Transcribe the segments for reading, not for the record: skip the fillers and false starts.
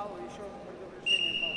фау, еще предупреждение фау.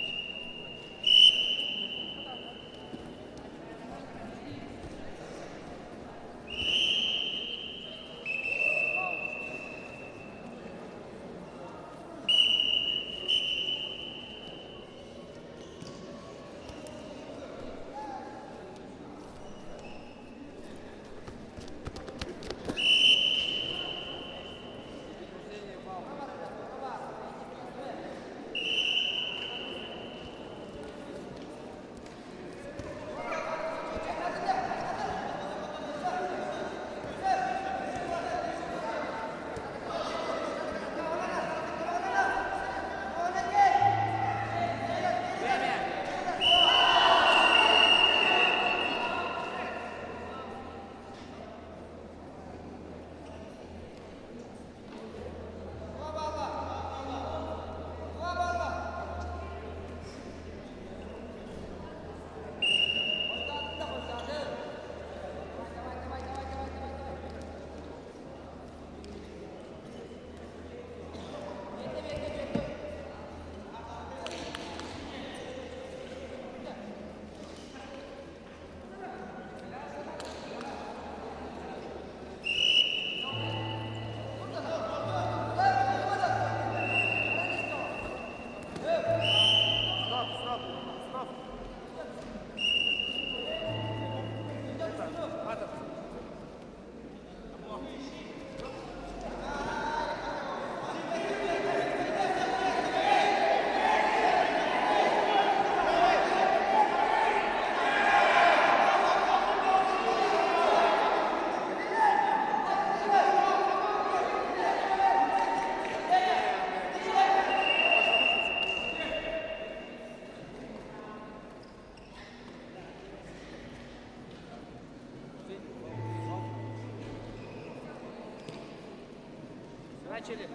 Начали.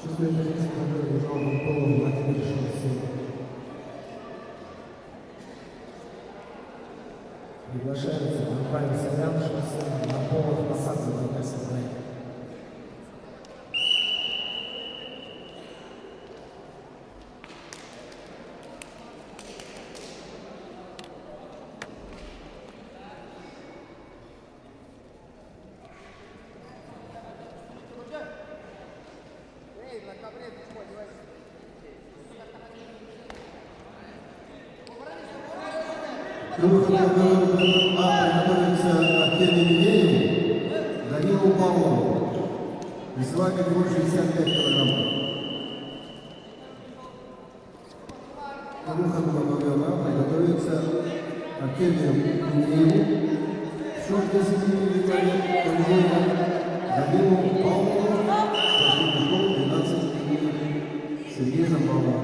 Шестой позиции, который бежал на полу, Владимир Шансин. Приглашается Рафаэль Сарян, Шансин, на полу посадки на КСБ. Круг приготовится Артемий Минеев, Данилу Павлову. Весовая категория 65 килограммов. Круг приготовится Артемию Минееву. Счет 10 килограммов. Данилу Павлову. Спортивный школ 12 Сергей Жамбалов.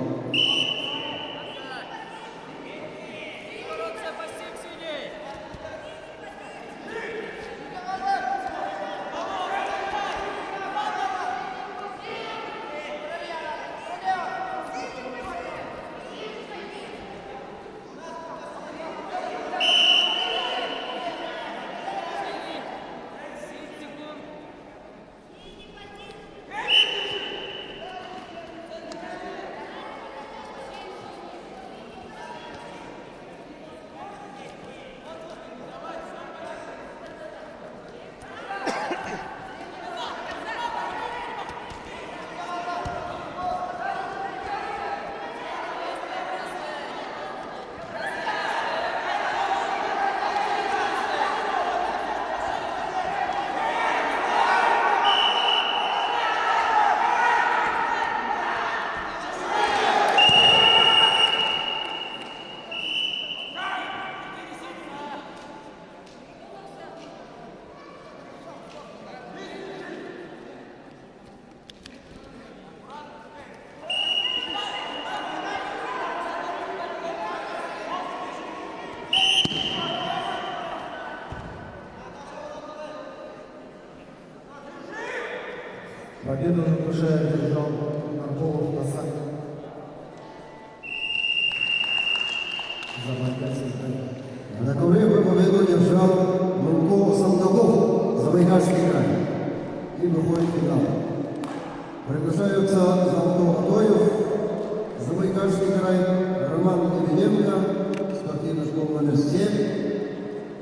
Победу на душе одержал Марполов Масак. Забайкальский край. На ковре победу держал Мурко Сандалов, Забайкальский край. И выходит в финал. Приглашаются Золотого Адоев, Забайкальский край, Роман Ивененко, спортивная школа номер 7,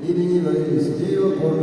имени Валерия Сидеева, город